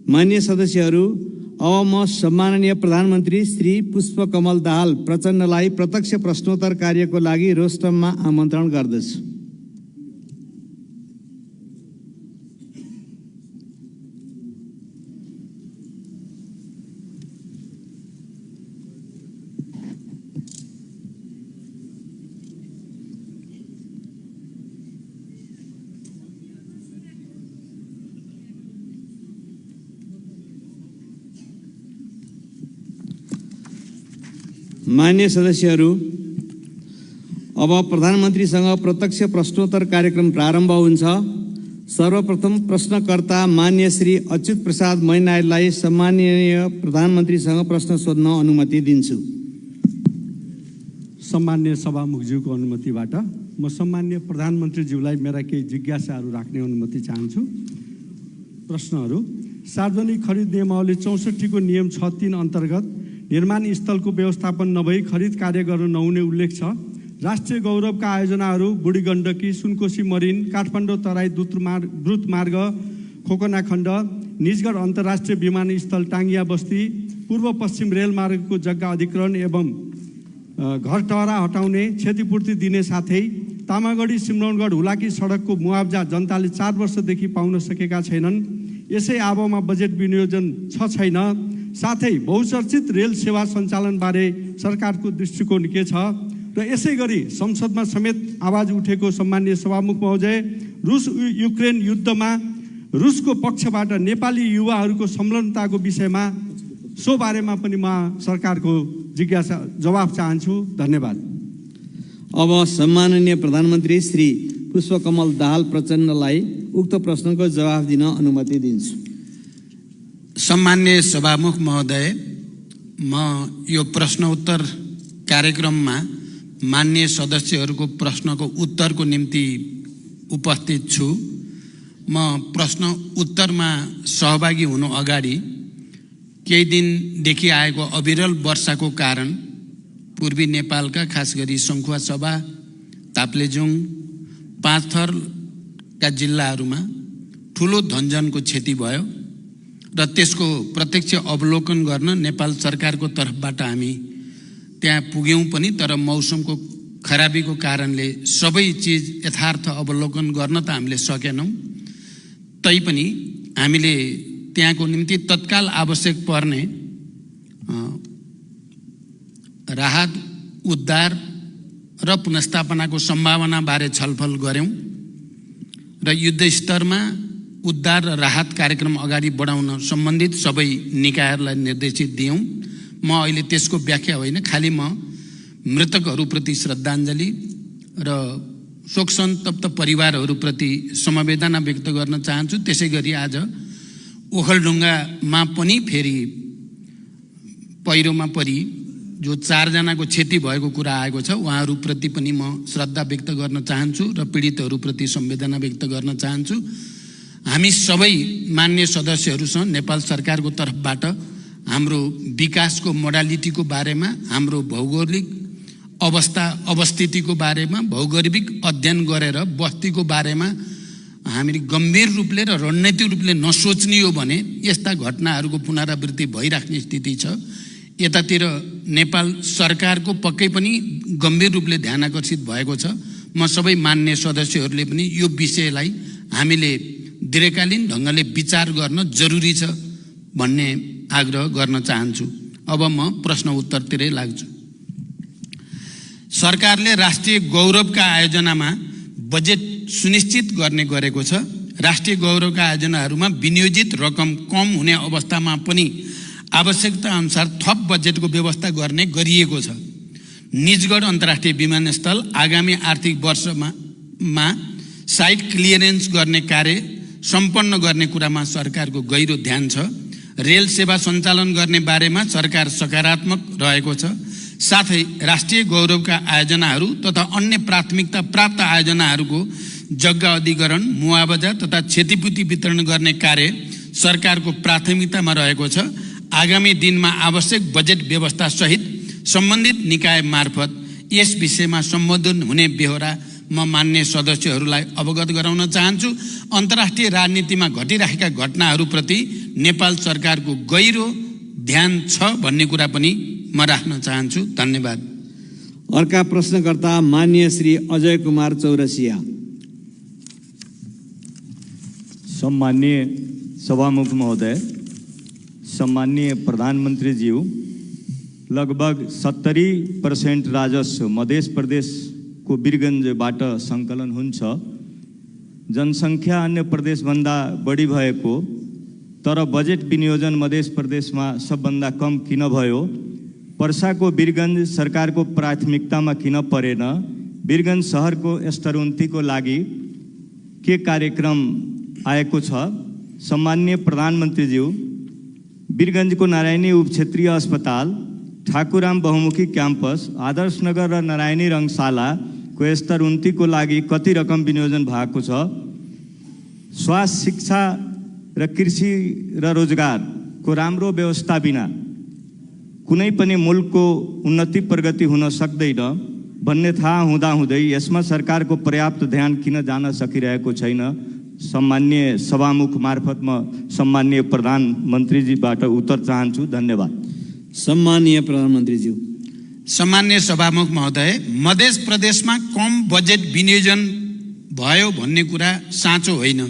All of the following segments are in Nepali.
मान्य सदस्यहरू, अब म सम्माननीय प्रधानमन्त्री श्री पुष्पकमल दाहाल प्रचण्डलाई प्रत्यक्ष प्रश्नोत्तर कार्यको लागि रोस्टममा आमन्त्रण गर्दछु। मान्य सदस्यहरू, अब प्रधानमन्त्रीसँग प्रत्यक्ष प्रश्नोत्तर कार्यक्रम प्रारम्भ हुन्छ। सर्वप्रथम प्रश्नकर्ता मान्य श्री अच्युत प्रसाद मैनालीलाई सम्माननीय प्रधानमन्त्रीसँग प्रश्न सोध्न अनुमति दिन्छु। सम्मान्य सभामुखज्यूको अनुमतिबाट म सम्मान्य प्रधानमन्त्रीज्यूलाई मेरा केही जिज्ञासाहरू राख्ने अनुमति चाहन्छु। प्रश्नहरू: सार्वजनिक खरिद नियमावली 64 को नियम 6(3) अन्तर्गत निर्माण स्थलको व्यवस्थापन नभई खरिद कार्य गर्न नहुने उल्लेख छ। राष्ट्रिय गौरवका आयोजनाहरू बुढी गण्डकी, सुनकोशी मरिन, काठमाडौँ तराई द्रुत मार्ग, खोकना खण्ड, निजगढ अन्तर्राष्ट्रिय विमानस्थल, टाङ्गिया बस्ती, पूर्व पश्चिम रेलमार्गको जग्गा अधिग्रहण एवं घर टहरा हटाउने, क्षतिपूर्ति दिने साथै तामागढी सिमरौनगढ हुलाकी सडकको मुआब्जा जनताले 4 वर्षदेखि पाउन सकेका छैनन्। यसै आबोमा बजेट विनियोजन छैन। साथै बहुचर्चित रेल सेवा सञ्चालनबारे सरकारको दृष्टिकोण के छ र यसै गरी संसदमा समेत आवाज उठेको सम्मान्य सभामुख महोदय, रुस युक्रेन युद्धमा रुसको पक्षबाट नेपाली युवाहरूको संलग्नताको विषयमा सो बारेमा पनि म सरकारको जिज्ञासा जवाफ चाहन्छु। धन्यवाद। अब सम्माननीय प्रधानमन्त्री श्री पुष्पकमल दाहाल प्रचण्डलाई उक्त प्रश्नको जवाफ दिन अनुमति दिन्छु। सम्मान्य सभामुख महोदय, म यो प्रश्न उत्तर कार्यक्रममा मान्य सदस्यहरूको प्रश्नको उत्तरको निम्ति उपस्थित छु। म प्रश्न उत्तरमा सहभागी हुनु अगाडि केही दिनदेखि आएको अविरल वर्षाको कारण पूर्वी नेपालका खास गरी सङ्खुवासभा, ताप्लेजुङ, पाँचथरका जिल्लाहरूमा ठुलो धनजनको क्षति भयो र त्यसको प्रत्यक्ष अवलोकन गर्न नेपाल सरकारको तर्फबाट हामी त्यहाँ पुग्यौँ पनि। तर मौसमको खराबीको कारणले सबै चिज यथार्थ अवलोकन गर्न त हामीले सकेनौँ। तैपनि हामीले त्यहाँको निम्ति तत्काल आवश्यक पर्ने राहत, उद्धार र पुनर्स्थापनाको सम्भावनाबारे छलफल गऱ्यौँ र युद्ध स्तरमा उद्धार र राहत कार्यक्रम अगाडि बढाउन सम्बन्धित सबै निकायहरूलाई निर्देशित दियौँ। म अहिले त्यसको व्याख्या होइन, खालि म मृतकहरूप्रति श्रद्धाञ्जली र शोकसन्तप्त परिवारहरूप्रति समवेदना व्यक्त गर्न चाहन्छु। त्यसै गरी आज ओखलढुङ्गामा पनि फेरि पहिरोमा परि जो 4 जनाको क्षति भएको कुरा आएको छ, उहाँहरूप्रति पनि म श्रद्धा व्यक्त गर्न चाहन्छु र पीडितहरूप्रति संवेदना व्यक्त गर्न चाहन्छु। हामी सबै मान्य सदस्यहरूसँग नेपाल सरकारको तर्फबाट हाम्रो विकासको मोडालिटीको बारेमा, हाम्रो भौगोलिक अवस्थितिको बारेमा, भौगोलिक अध्ययन गरेर बस्तीको बारेमा हामीले गम्भीर रूपले र रणनीतिक रूपले नसोच्ने हो भने यस्ता घटनाहरूको पुनरावृत्ति भइराख्ने स्थिति छ। यतातिर नेपाल सरकारको पक्कै पनि गम्भीर रूपले ध्यान आकर्षित भएको छ। म सबै मान्य सदस्यहरूले पनि यो विषयलाई हामीले दीर्घकालीन ढङ्गले विचार गर्न जरुरी छ भन्ने आग्रह गर्न चाहन्छु। अब म प्रश्न उत्तरतिरै लाग्छु। सरकारले राष्ट्रिय गौरवका आयोजनामा बजेट सुनिश्चित गर्ने गरेको छ। राष्ट्रिय गौरवका आयोजनाहरूमा विनियोजित रकम कम हुने अवस्थामा पनि आवश्यकता अनुसार थप बजेटको व्यवस्था गर्ने गरिएको छ। निजगढ अन्तर्राष्ट्रिय विमानस्थल आगामी आर्थिक वर्षमा साइट क्लियरेन्स गर्ने कार्य सम्पन्न गर्ने कुरामा सरकारको गहिरो ध्यान छ। रेल सेवा सञ्चालन गर्ने बारेमा सरकार सकारात्मक रहेको छ। साथै राष्ट्रिय गौरवका आयोजनाहरू तथा अन्य प्राथमिकता प्राप्त आयोजनाहरूको जग्गा अधिग्रहण, मुआवजा तथा क्षतिपूर्ति वितरण गर्ने कार्य सरकारको प्राथमिकतामा रहेको छ। आगामी दिनमा आवश्यक बजेट व्यवस्था सहित सम्बन्धित निकाय मार्फत यस विषयमा सम्बोधन हुने बेहोरा म मान्य सदस्यहरूलाई अवगत गराउन चाहन्छु। अन्तर्राष्ट्रिय राजनीतिमा घटिरहेका घटनाहरूप्रति नेपाल सरकारको गहिरो ध्यान छ भन्ने कुरा पनि म राख्न चाहन्छु। धन्यवाद। अर्का प्रश्नकर्ता मान्य श्री अजय कुमार चौरसिया। सम्मान्य सभामुख महोदय, सम्मान्य प्रधानमंत्री ज्यू, लगभग 70% राजस्व मध्य प्रदेशको वीरगञ्जबाट सङ्कलन हुन्छ। जनसङ्ख्या अन्य प्रदेशभन्दा बढी भएको तर बजेट विनियोजन मध्य प्रदेशमा सबभन्दा कम किन भयो? पर्साको वीरगञ्ज सरकारको प्राथमिकतामा किन परेन? वीरगञ्ज सहरको स्तर उन्नतिको लागि के कार्यक्रम आएको छ? सम्मान्य प्रधानमन्त्रीज्यू, वीरगञ्जको नारायणी उपक्षेत्रीय अस्पताल, ठाकुराम बहुमुखी क्याम्पस, आदर्श नगर र नारायणी रङशालाको स्तर उन्नतिको लागि कति रकम विनियोजन भएको छ? स्वास्थ्य, शिक्षा र कृषि र रोजगारको राम्रो व्यवस्था बिना कुनै पनि मुलुकको उन्नति प्रगति हुन सक्दैन भन्ने थाहा हुँदाहुँदै यसमा सरकारको पर्याप्त ध्यान किन जान सकिरहेको छैन? सम्मान्य सभामुख मार्फत म सम्मान्य प्रधानमन्त्रीजीबाट उत्तर चाहन्छु। धन्यवाद। सम्मानीय प्रधानमन्त्रीज्यू। सम्मान्य सभामुख महोदय, मध्य प्रदेशमा कम बजेट विनियोजन भयो भन्ने कुरा साँचो होइन।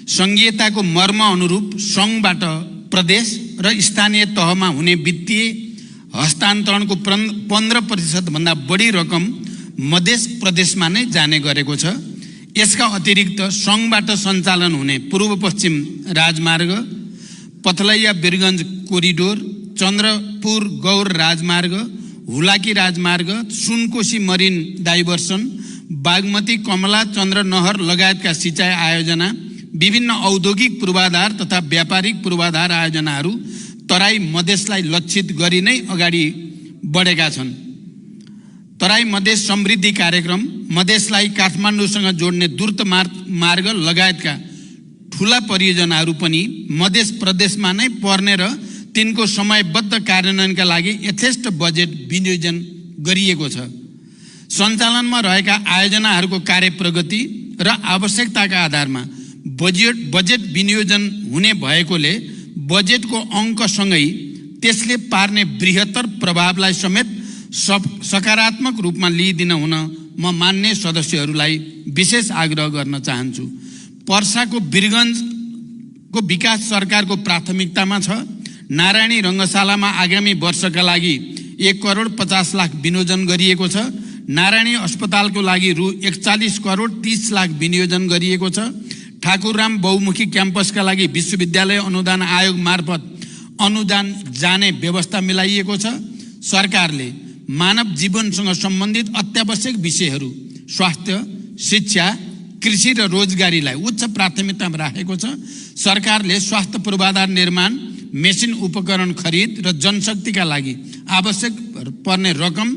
सङ्घीयताको मर्म अनुरूप सङ्घबाट प्रदेश र स्थानीय तहमा हुने वित्तीय हस्तान्तरणको 15% भन्दा बढी रकम मध्य प्रदेशमा नै जाने गरेको छ। यसका अतिरिक्त सङ्घबाट सञ्चालन हुने पूर्व पश्चिम राजमार्ग, पथलैया वीरगञ्ज कोरिडोर, चन्द्रपुर गौर राजमार्ग, हुलाकी राजमार्ग, सुनकोशी मरिन डाइभर्सन, बागमती कमला चन्द्र नहर लगायतका सिँचाइ आयोजना, विभिन्न औद्योगिक पूर्वाधार तथा व्यापारिक पूर्वाधार आयोजनाहरू तराई मधेसलाई लक्षित गरी नै अगाडि बढेका छन्। तराई मधेस समृद्धि कार्यक्रम, मधेसलाई काठमाडौँसँग जोड्ने द्रुत मार्ग लगायतका ठुला परियोजनाहरू पनि मध्य प्रदेशमा नै पर्ने र तिनको समयबद्ध कार्यान्वयनका लागि यथेष्ट बजेट विनियोजन गरिएको छ। सञ्चालनमा रहेका आयोजनाहरूको कार्य प्रगति र आवश्यकताका आधारमा बजेट विनियोजन हुने भएकोले बजेटको अङ्कसँगै त्यसले पार्ने बृहत्तर प्रभावलाई समेत सकारात्मक रूपमा लिइदिन हुन म मान्य सदस्यहरूलाई विशेष आग्रह गर्न चाहन्छु। पर्साको वीरगञ्जको विकास सरकारको प्राथमिकतामा छ। नारायणी रङ्गशालामा आगामी वर्षका लागि 1,50,00,000 विनियोजन गरिएको छ। नारायणी अस्पतालको लागि रु 41,30,00,000 विनियोजन गरिएको छ। ठाकुरराम बहुमुखी क्याम्पसका लागि विश्वविद्यालय अनुदान आयोग मार्फत अनुदान जाने व्यवस्था मिलाइएको छ। सरकारले मानव जीवनसँग सम्बन्धित अत्यावश्यक विषयहरू स्वास्थ्य, शिक्षा, कृषि र रोजगारीलाई उच्च प्राथमिकतामा राखेको छ। सरकारले स्वास्थ्य पूर्वाधार निर्माण, मेसिन उपकरण खरिद र जनशक्तिका लागि आवश्यक पर्ने रकम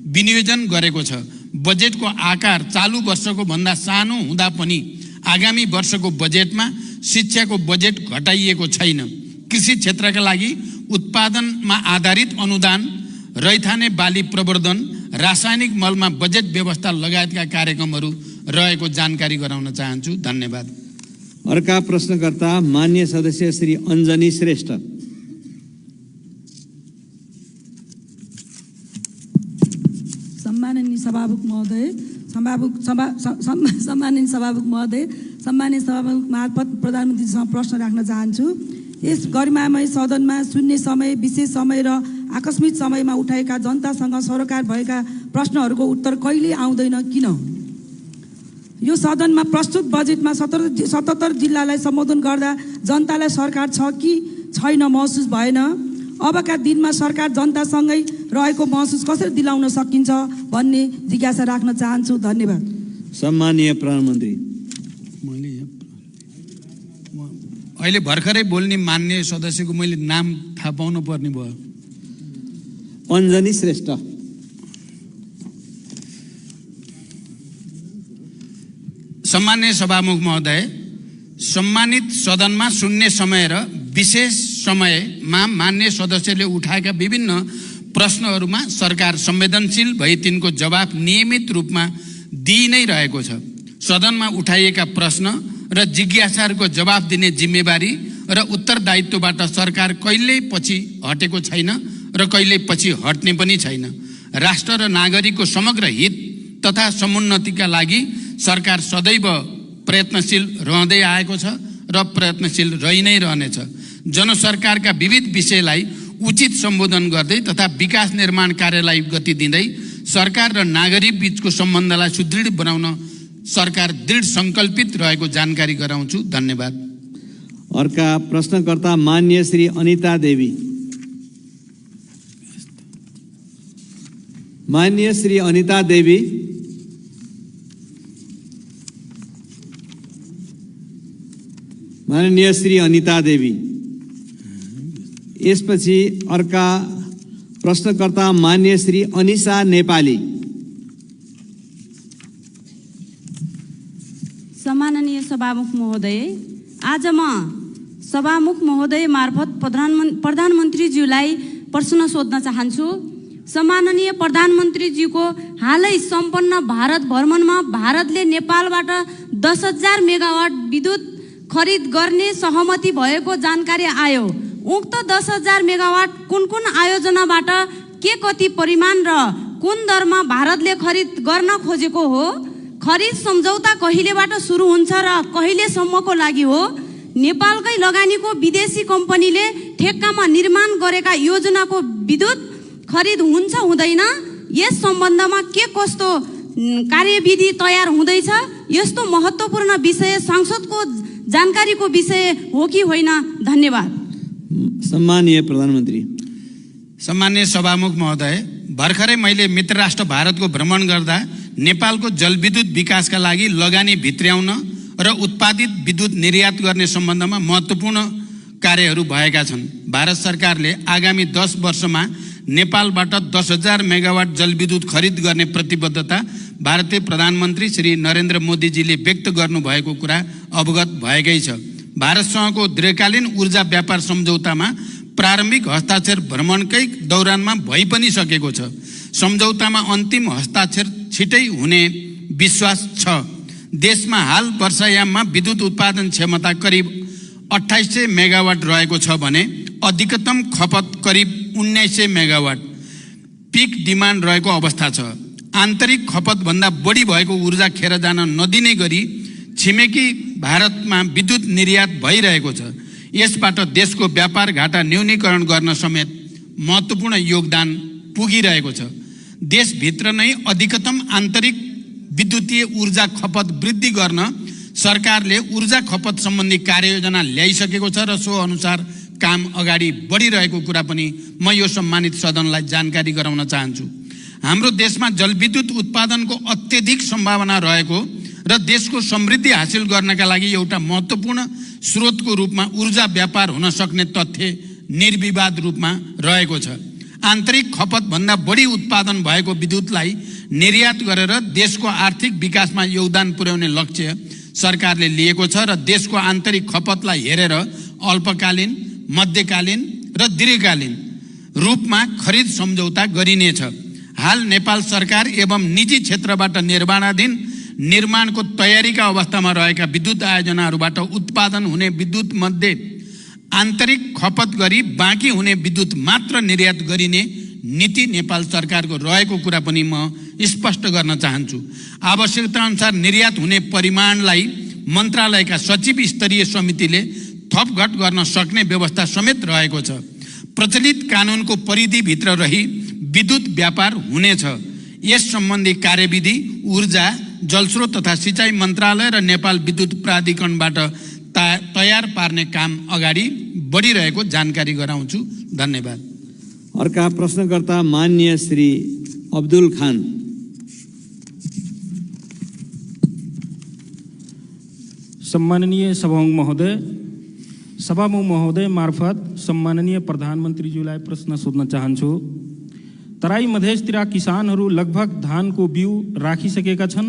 विनियोजन गरेको छ। बजेटको आकार चालु वर्षको भन्दा सानो हुँदा पनि आगामी वर्षको बजेटमा शिक्षाको बजेट घटाइएको छैन। कृषि क्षेत्रका लागि उत्पादनमा आधारित अनुदान, रैथाने बाली प्रवर्धन, रासायनिक मलमा बजेट व्यवस्था लगायतका कार्यक्रमहरू रहेको जानकारी गराउन चाहन्छु। धन्यवाद। अर्का प्रश्नकर्ता मान्य सदस्य श्री अञ्जनी श्रेष्ठ। सम्माननीय सभामुख महोदय, सम्माननीय सभामुख महोदय, सम्माननीय सभामुख मार्फत प्रधानमन्त्रीसँग प्रश्न राख्न चाहन्छु। यस गरिमामय सदनमा शून्य समय, विशेष समय र आकस्मिक समयमा उठाएका जनतासँग सरोकार भएका प्रश्नहरूको उत्तर कहिले आउँदैन, किन? यो सदनमा प्रस्तुत बजेटमा 77 जिल्लालाई सम्बोधन गर्दा जनतालाई सरकार छ कि छैन महसुस भएन। अबका दिनमा सरकार जनतासँगै रहेको महसुस कसरी दिलाउन सकिन्छ भन्ने जिज्ञासा राख्न चाहन्छु। धन्यवाद। सम्मानीय प्रधानमन्त्री। अहिले भर्खरै बोल्ने मान्य सदस्यको मैले नाम थाहा पाउनु पर्ने भयो। अञ्जनी श्रेष्ठ। सम्मान्य सभामुख महोदय, सम्मानित सदनमा शून्य समय र विशेष समयमा मान्य सदस्यले उठाएका विभिन्न प्रश्नहरूमा सरकार संवेदनशील भई तिनको जवाफ नियमित रूपमा दिइ नै रहेको छ। सदनमा उठाइएका प्रश्न र जिज्ञासाहरूको जवाफ दिने जिम्मेवारी र उत्तरदायित्वबाट सरकार कहिल्यै पछि हटेको छैन र कहिल्यै पछि हट्ने पनि छैन। राष्ट्र र नागरिकको समग्र हित तथा समुन्नतिका लागि सरकार सदैव प्रयत्नशील रहँदै आएको छ र प्रयत्नशील रहि नै रहनेछ। जनसरकारका विविध विषयलाई उचित सम्बोधन गर्दै तथा विकास निर्माण कार्यलाई गति दिँदै सरकार र नागरिक बीचको सम्बन्धलाई सुदृढ बनाउन सरकार दृढ सङ्कल्पित रहेको जानकारी गराउँछु। धन्यवाद। अर्का प्रश्नकर्ता मान्य श्री अनिता देवी। मान्य श्री अनिता देवी। माननीय श्री अनिता देवी। यसपछि अर्का प्रश्नकर्ता मान्य श्री अनिशा नेपाली। सम्माननीय सभामुख महोदय, आज म सभामुख महोदय मार्फत प्रधानमन्त्रीज्यूलाई प्रश्न सोध्न चाहन्छु। सम्माननीय प्रधानमन्त्रीज्यूको हालै सम्पन्न भारत भ्रमणमा भारतले नेपालबाट 10,000 मेगावाट विद्युत खरिद गर्ने सहमति भएको जानकारी आयो। उक्त 10,000 मेगावाट कुन कुन आयोजनाबाट के कति परिमाण र कुन दरमा भारतले खरिद गर्न खोजेको हो? खरिद सम्झौता कहिलेबाट सुरु हुन्छ र कहिलेसम्मको लागि हो? नेपालकै लगानीको विदेशी कम्पनीले ठेक्कामा निर्माण गरेका योजनाको विद्युत खरिद हुन्छ हुँदैन? यस सम्बन्धमा के कस्तो कार्यविधि तयार हुँदैछ? यस्तो महत्त्वपूर्ण विषय संसदको जानकारीको विषय हो कि होइन? धन्यवाद। सम्मानीय प्रधानमन्त्री। सम्मान्य सभामुख महोदय, भर्खरै मैले मित्र राष्ट्र भारतको भ्रमण गर्दा नेपालको जलविद्युत विकासका लागि लगानी भित्र्याउन र उत्पादित विद्युत निर्यात गर्ने सम्बन्धमा महत्त्वपूर्ण कार्यहरू भएका छन्। भारत सरकारले आगामी 10 वर्षमा नेपालबाट 10,000 मेगावाट जलविद्युत खरिद गर्ने प्रतिबद्धता भारतीय प्रधानमन्त्री श्री नरेन्द्र मोदीजीले व्यक्त गर्नुभएको कुरा अवगत भएकै छ। भारतसँगको दीर्घकालीन ऊर्जा व्यापार सम्झौतामा प्रारम्भिक हस्ताक्षर भ्रमणकै दौरानमा भइ पनि सकेको छ। सम्झौतामा अन्तिम हस्ताक्षर छिटै हुने विश्वास छ। देशमा हाल वर्षायाममा विद्युत उत्पादन क्षमता करिब 2800 मेगावाट रहेको छ भने अधिकतम खपत करिब 1900 मेगावाट पिक डिमान्ड रहेको अवस्था छ। आन्तरिक खपतभन्दा बढी भएको ऊर्जा खेर जान नदिने गरी छिमेकी भारतमा विद्युत निर्यात भइरहेको छ। यसबाट देशको व्यापार घाटा न्यूनीकरण गर्न समेत महत्त्वपूर्ण योगदान पुगिरहेको छ। देशभित्र नै अधिकतम आन्तरिक विद्युतीय ऊर्जा खपत वृद्धि गर्न सरकारले ऊर्जा खपत सम्बन्धी कार्ययोजना ल्याइसकेको छ र सो अनुसार काम अगाडि बढिरहेको कुरा पनि म यो सम्मानित सदनलाई जानकारी गराउन चाहन्छु। हाम्रो देशमा जलविद्युत उत्पादनको अत्यधिक सम्भावना रहेको र देशको समृद्धि हासिल गर्नका लागि एउटा महत्त्वपूर्ण स्रोतको रूपमा ऊर्जा व्यापार हुन सक्ने तथ्य निर्विवाद रूपमा रहेको छ। आन्तरिक खपतभन्दा बढी उत्पादन भएको विद्युतलाई निर्यात गरेर देशको आर्थिक विकासमा योगदान पुर्याउने लक्ष्य सरकारले लिएको छ र देशको आन्तरिक खपतलाई हेरेर अल्पकालीन, मध्यकालीन र दीर्घकालीन रूपमा खरिद सम्झौता गरिनेछ। हाल नेपाल सरकार एवं निजी क्षेत्रबाट निर्माणाधीन निर्माणको तयारीका अवस्थामा रहेका विद्युत आयोजनाहरूबाट उत्पादन हुने विद्युत मध्ये आन्तरिक खपत गरी बाँकी हुने विद्युत मात्र निर्यात गरिने नीति नेपाल सरकारको रहेको कुरा पनि म स्पष्ट गर्न चाहन्छु। आवश्यकता अनुसार निर्यात हुने परिमाणलाई मन्त्रालयका सचिव स्तरीय समितिले थपघट गर्न सक्ने व्यवस्था समेत रहेको छ। प्रचलित कानुनको परिधिभित्र रही विद्युत व्यापार हुनेछ। यस सम्बन्धी कार्यविधि ऊर्जा, जलस्रोत तथा सिँचाइ मन्त्रालय र नेपाल विद्युत प्राधिकरणबाट तयार पार्ने काम अगाडि बढिरहेको जानकारी गराउँछु। धन्यवाद। अर्का प्रश्नकर्ता माननीय श्री अब्दुल खान। सम्माननीय सभामुख महोदय मार्फत सम्माननीय प्रधानमन्त्रीज्यूलाई प्रश्न सोध्न चाहन्छु। तराई मधेसतिर किसानहरू लगभग धानको बिउ राखिसकेका छन्।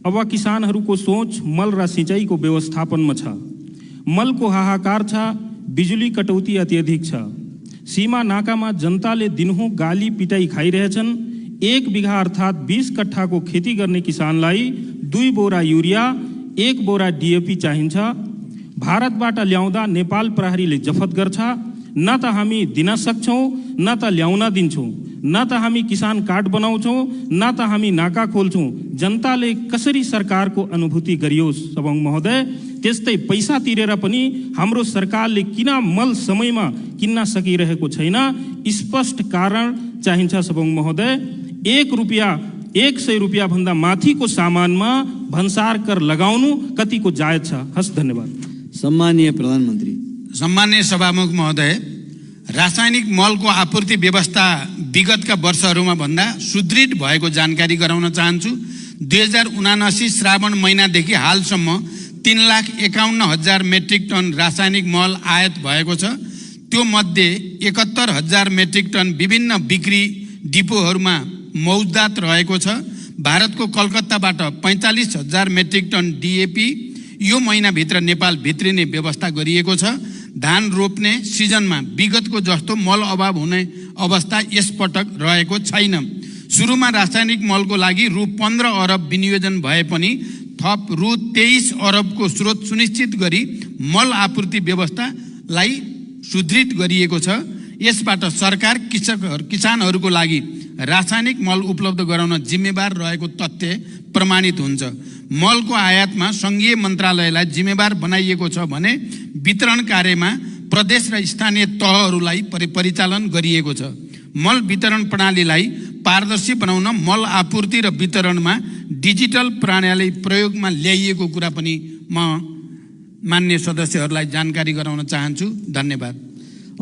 अब किसानहरूको सोच मल र सिँचाइको व्यवस्थापनमा छ। मलको हाहाकार छ, बिजुली कटौती अत्यधिक छ। सीमा नाकामा जनताले दिनहुँ गाली पिटाई खाइरहेछन्। 1 बिघा अर्थात् 20 कट्ठाको खेती गर्ने किसानलाई 2 बोरा युरिया 1 बोरा DAP चाहिन्छ। भारतबाट ल्याउँदा नेपाल प्रहरीले जफत गर्छ। न त हामी दिन सक्छौँ न त ल्याउन दिन्छौँ, न त हामी किसान कार्ड बनाउँछौँ न त हामी नाका खोल्छौँ। जनताले कसरी सरकारको अनुभूति गरियोस् सभामुख महोदय। त्यस्तै पैसा तिरेर पनि हाम्रो सरकारले किन मल समयमा किन्न सकिरहेको छैन, स्पष्ट कारण चाहिन्छ सभामुख महोदय। 100 रुपियाँ भन्दा माथिको सामानमा भन्सार कर लगाउनु कतिको जायज छ? हस्, धन्यवाद। सम्मानीय प्रधानमन्त्री। सम्मान्य सभामुख महोदय, रासायनिक मलको आपूर्ति व्यवस्था विगतका वर्षहरूमा भन्दा सुदृढ भएको जानकारी गराउन चाहन्छु। 2079 श्रावण महिनादेखि हालसम्म 3,51,000 मेट्रिक टन रासायनिक मल आयात भएको छ। त्यो मध्ये 71,000 मेट्रिक टन विभिन्न बिक्री डिपोहरूमा मौजदात रहेको छ। भारतको कलकत्ताबाट 45,000 मेट्रिक टन DAP यो महिनाभित्र नेपाल भित्रिने व्यवस्था गरिएको छ। धान रोप्ने सिजनमा विगतको जस्तो मल अभाव हुने अवस्था यसपटक रहेको छैन। सुरुमा रासायनिक मलको लागि रु 15 अरब विनियोजन भए पनि थप रु 23 अरबको स्रोत सुनिश्चित गरी मल आपूर्ति व्यवस्थालाई सुदृढ गरिएको छ। यसबाट सरकार किसानहरूको लागि रासायनिक मल उपलब्ध गराउन जिम्मेवार रहेको तथ्य प्रमाणित हुन्छ। मलको आयातमा सङ्घीय मन्त्रालयलाई जिम्मेवार बनाइएको छ भने वितरण कार्यमा प्रदेश र स्थानीय तहहरूलाई परिचालन गरिएको छ। मल वितरण प्रणालीलाई पारदर्शी बनाउन मल आपूर्ति र वितरणमा डिजिटल प्रणाली प्रयोगमा ल्याइएको कुरा पनि म मान्य सदस्यहरूलाई जानकारी गराउन चाहन्छु। धन्यवाद।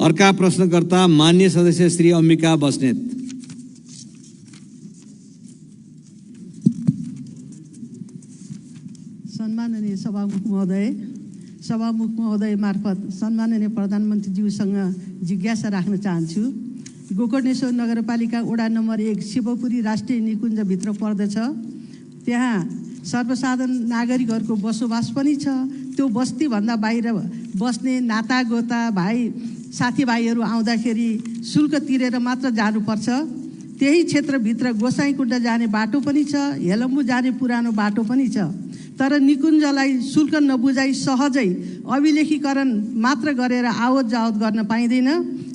अर्का प्रश्नकर्ता मान्य सदस्य श्री अम्बिका बस्नेत। सम्माननीय सभामुख महोदय मार्फत सम्माननीय प्रधानमन्त्रीज्यूसँग जिज्ञासा राख्न चाहन्छु। गोकर्णेश्वर नगरपालिका वडा नम्बर 1 शिवपुरी राष्ट्रिय निकुञ्जभित्र पर्दछ। त्यहाँ सर्वसाधारण नागरिकहरूको बसोबास पनि छ। त्यो बस्तीभन्दा बाहिर बस्ने नातागोता भाइ साथीभाइहरू आउँदाखेरि शुल्क तिरेर मात्र जानुपर्छ। त्यही क्षेत्रभित्र गोसाइँकुण्ड जाने बाटो पनि छ, हेलम्बु जाने पुरानो बाटो पनि छ। तर निकुञ्जलाई शुल्क नबुझाइ सहजै अभिलेखीकरण मात्र गरेर आवत जावत गर्न पाइँदैन।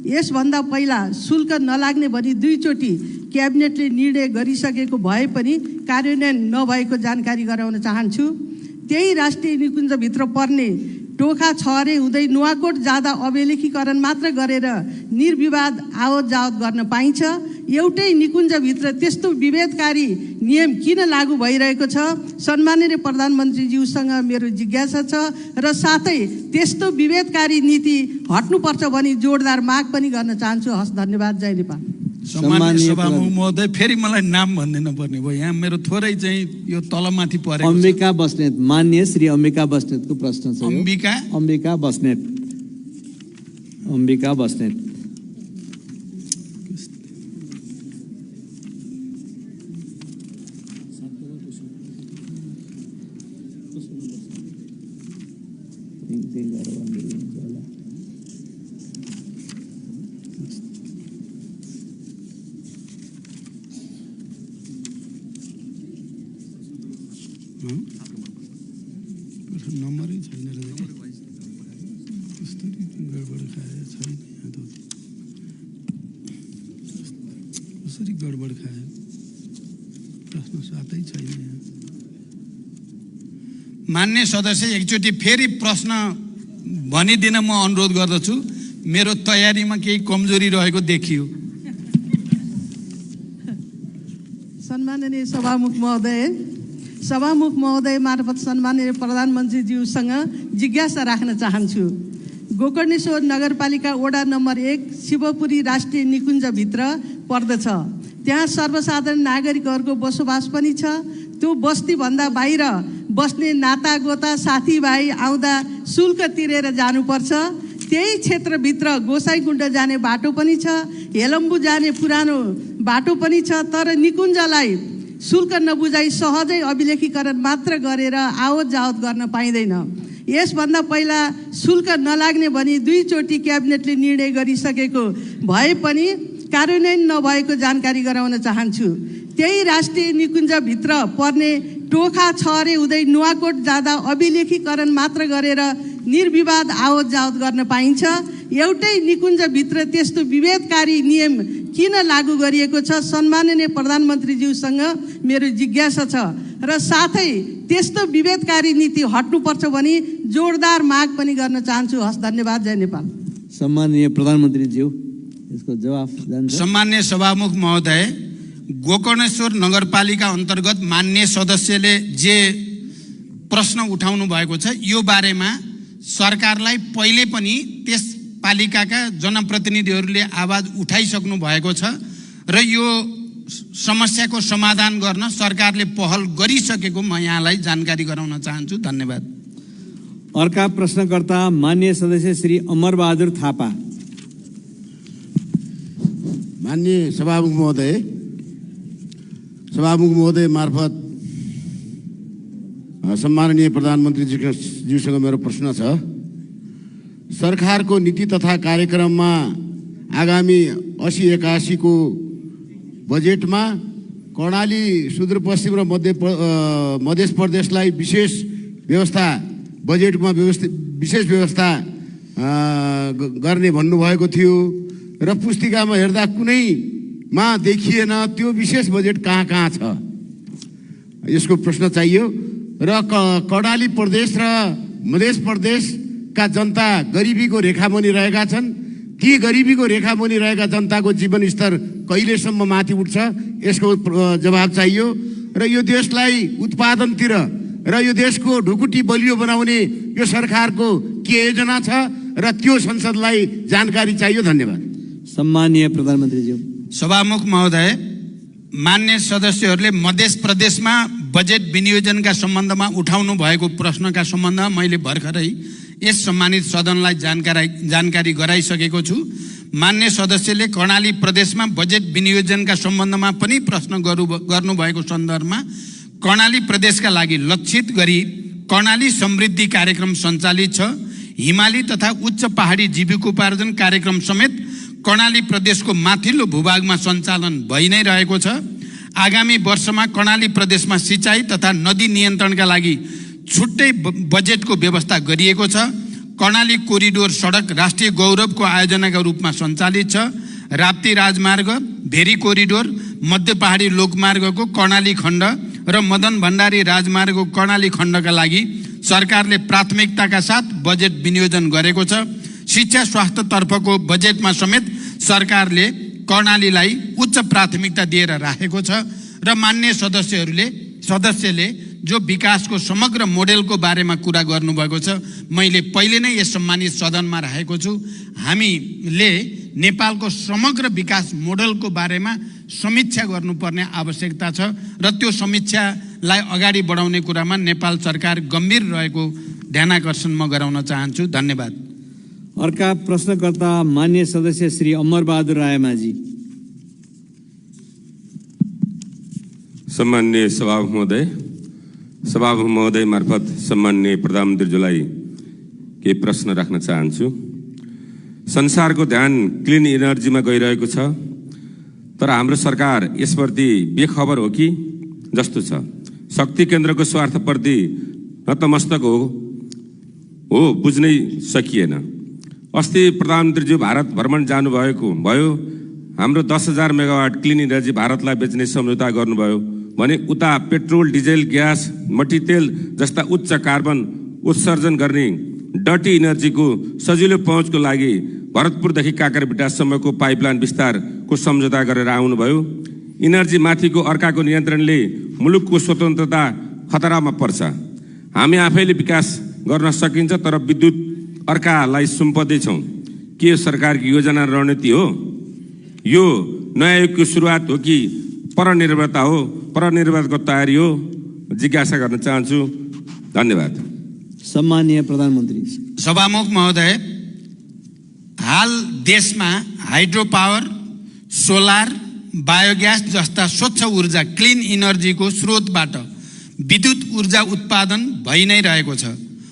यसभन्दा पहिला शुल्क नलाग्ने भनी 2 चोटि क्याबिनेटले निर्णय गरिसकेको भए पनि कार्यान्वयन नभएको जानकारी गराउन चाहन्छु। त्यही राष्ट्रिय निकुञ्जभित्र पर्ने टोखा छहरे हुँदै नुवाकोट जाँदा अभिलेखीकरण मात्र गरेर निर्विवाद आवत जावत गर्न पाइन्छ। एउटै निकुञ्जभित्र त्यस्तो विभेदकारी नियम किन लागू भइरहेको छ? सम्माननीय प्रधानमन्त्रीज्यूसँग मेरो जिज्ञासा छ र साथै त्यस्तो विभेदकारी नीति हट्नुपर्छ भनी जोडदार माग पनि गर्न चाहन्छु। हस्, धन्यवाद। जय नेपाल। सम्माननीय सभामुख महोदय, फेरि मलाई नाम भनिदिनु पर्ने भयो। यहाँ मेरो थोरै चाहिँ यो तलमाथि परेको छ। अम्बिका बस्नेत, मान्य श्री अम्बिका बस्नेतको प्रश्न छ। अम्बिका बस्नेत। नम्बरै छैन कस्तरी गडबड खाए छैन। कसरी गडबड खायो? प्रश्न साथै छैन। मान्य सदस्य, एकचोटि फेरि प्रश्न भनिदिन म अनुरोध गर्दछु। मेरो तयारीमा केही कमजोरी रहेको देखियो। सम्माननीय सभामुख महोदय मार्फत सम्माननीय प्रधानमन्त्रीज्यूसँग जिज्ञासा राख्न चाहन्छु। गोकर्णेश्वर नगरपालिका वडा नम्बर 1 शिवपुरी राष्ट्रिय निकुञ्जभित्र पर्दछ। त्यहाँ सर्वसाधारण नागरिकहरूको बसोबास पनि छ। त्यो बस्तीभन्दा बाहिर बस्ने नातागोता साथीभाइ आउँदा शुल्क तिरेर जानुपर्छ। त्यही क्षेत्रभित्र गोसाइँकुण्ड जाने बाटो पनि छ, हेलम्बु जाने पुरानो बाटो पनि छ। तर निकुञ्जलाई शुल्क नबुझाइ सहजै अभिलेखीकरण मात्र गरेर आवत जावत गर्न पाइँदैन। यसभन्दा पहिला शुल्क नलाग्ने भनी 2 चोटि क्याबिनेटले निर्णय गरिसकेको भए पनि कार्यान्वयन नभएको जानकारी गराउन चाहन्छु। त्यही राष्ट्रिय निकुञ्जभित्र पर्ने टोखा छहरे हुँदै नुवाकोट जाँदा अभिलेखीकरण मात्र गरेर निर्विवाद आवत जावत गर्न पाइन्छ। एउटै निकुञ्जभित्र त्यस्तो विभेदकारी नियम किन लागू गरिएको छ? सम्माननीय प्रधानमन्त्रीज्यूसँग मेरो जिज्ञासा छ र साथै त्यस्तो विभेदकारी नीति हट्नुपर्छ भनी जोरदार माग पनि गर्न चाहन्छु। हस्, धन्यवाद। जय नेपाल। सम्माननीय प्रधानमन्त्रीज्यू, यसको जवाफ जान्छ। सम्मान्य सभामुख महोदय, गोकर्णेश्वर नगरपालिका अन्तर्गत मान्य सदस्यले जे प्रश्न उठाउनु भएको छ यो बारेमा सरकारलाई पहिले पनि त्यस पालिकाका जनप्रतिनिधिहरूले आवाज उठाइसक्नु भएको छ र यो समस्याको समाधान गर्न सरकारले पहल गरिसकेको म यहाँलाई जानकारी गराउन चाहन्छु। धन्यवाद। अर्का प्रश्नकर्ता मान्य सदस्य श्री अमरबहादुर थापा। मान्य सभामुख महोदय मार्फत सम्माननीय प्रधानमन्त्रीज्यूसँग मेरो प्रश्न छ। सरकारको नीति तथा कार्यक्रममा आगामी 80-81 को बजेटमा कर्णाली सुदूरपश्चिम र मध्य प्रदेशलाई विशेष व्यवस्था गर्ने भन्नुभएको थियो र पुस्तिकामा हेर्दा कुनैमा देखिएन त्यो विशेष बजेट कहाँ छ, यसको प्रश्न चाहियो। र कर्णाली प्रदेश र मध्य प्रदेशका जनता गरिबीको रेखामुनि रहेका छन्। ती गरिबीको रेखामुनि रहेका जनताको जीवन स्तर कहिलेसम्म माथि उठ्छ, यसको जवाब चाहियो। र यो देशलाई उत्पादनतिर र यो देशको ढुकुटी बलियो बनाउने यो सरकारको के योजना छ र त्यो संसदलाई जानकारी चाहियो। धन्यवाद। सम्माननीय प्रधानमन्त्रीज्यू। सभामुख महोदय, मान्य सदस्यहरूले मध्य प्रदेशमा बजेट विनियोजनका सम्बन्धमा उठाउनु भएको प्रश्नका सम्बन्धमा मैले भर्खरै यस सम्मानित सदनलाई जानकारी गराइसकेको छु। मान्य सदस्यले कर्णाली प्रदेशमा बजेट विनियोजनका सम्बन्धमा पनि प्रश्न गर्नुभएको सन्दर्भमा कर्णाली प्रदेशका लागि लक्षित गरी कर्णाली समृद्धि कार्यक्रम सञ्चालित छ। हिमाली तथा उच्च पहाडी जीविकोपार्जन कार्यक्रम समेत कर्णाली प्रदेशको माथिल्लो भूभागमा सञ्चालन भइ नै रहेको छ। आगामी वर्षमा कर्णाली प्रदेशमा सिँचाइ तथा नदी नियन्त्रणका लागि छुट्टै बजेटको व्यवस्था गरिएको छ। कर्णाली कोरिडोर सडक राष्ट्रिय गौरवको आयोजनाका रूपमा सञ्चालित छ। राप्ती राजमार्ग, भेरी कोरिडोर, मध्य पहाडी लोकमार्गको कर्णाली खण्ड र मदन भण्डारी राजमार्गको कर्णाली खण्डका लागि सरकारले प्राथमिकताका साथ बजेट विनियोजन गरेको छ। शिक्षा स्वास्थ्यतर्फको बजेटमा समेत सरकारले कर्णालीलाई उच्च प्राथमिकता दिएर राखेको छ। र मान्य सदस्यले जो विकासको समग्र मोडेलको बारेमा कुरा गर्नुभएको छ, मैले पहिले नै यस सम्मानित सदनमा राखेको छु। हामीले नेपालको समग्र विकास मोडेलको बारेमा समीक्षा गर्नुपर्ने आवश्यकता छ र त्यो समीक्षालाई अगाडि बढाउने कुरामा नेपाल सरकार गम्भीर रहेको ध्यानाकर्षण म गराउन चाहन्छु। धन्यवाद। अर्का प्रश्नकर्ता मान्य सदस्य श्री अमरबहादुर रायमाझी। सम्माननीय सभामुख महोदय मार्फत सम्माननीय प्रधानमन्त्रीज्यूलाई केही प्रश्न राख्न चाहन्छु। संसारको ध्यान क्लिन इनर्जीमा गइरहेको छ, तर हाम्रो सरकार यसप्रति बेखबर हो कि जस्तो छ। शक्ति केन्द्रको स्वार्थप्रति नतमस्तक हो बुझ्नै सकिएन। अस्ति प्रधानमन्त्रीज्यू भारत भ्रमण भयो। हाम्रो 10,000 मेगावाट क्लिन इनर्जी भारतलाई बेच्ने सम्झौता गर्नुभयो भने उता पेट्रोल, डिजेल, ग्यास, मट्टीतेल जस्ता उच्च कार्बन उत्सर्जन गर्ने डटी इनर्जीको सजिलो पहुँचको लागि भरतपुरदेखि काँकरबिटासम्मको पाइपलाइन विस्तारको सम्झौता गरेर आउनुभयो। इनर्जी माथिको अर्काको नियन्त्रणले मुलुकको स्वतन्त्रता खतरामा पर्छ। हामी आफैले विकास गर्न सकिन्छ, तर विद्युत अर्कालाई सुम्पदैछौँ। के सरकारको योजना रणनीति हो? यो नयाँ युगको सुरुवात हो कि परनिर्भरता हो? परनिर्भरताको तयारी हो? जिज्ञासा गर्न चाहन्छु। धन्यवाद। सम्माननीय प्रधानमन्त्री। सभामुख महोदय, हाल देशमा हाइड्रो पावर, सोलर, बायोग्यास जस्ता स्वच्छ ऊर्जा क्लिन इनर्जीको स्रोतबाट विद्युत ऊर्जा उत्पादन भइ नै रहेको छ।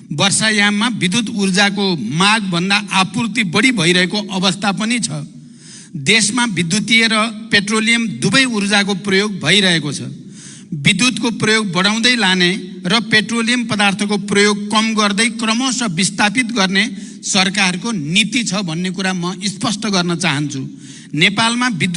वर्षायाममा विद्युत ऊर्जाको मागभन्दा आपूर्ति बढी भइरहेको अवस्था पनि छ। देशमा विद्युतीय र पेट्रोलियम दुवै ऊर्जाको प्रयोग भइरहेको छ। विद्युतको प्रयोग बढाउँदै लाने र पेट्रोलियम पदार्थको प्रयोग कम गर्दै क्रमशः विस्थापित गर्ने सरकारको नीति छ भन्ने कुरा म स्पष्ट गर्न चाहन्छु। नेपालमा विद्युत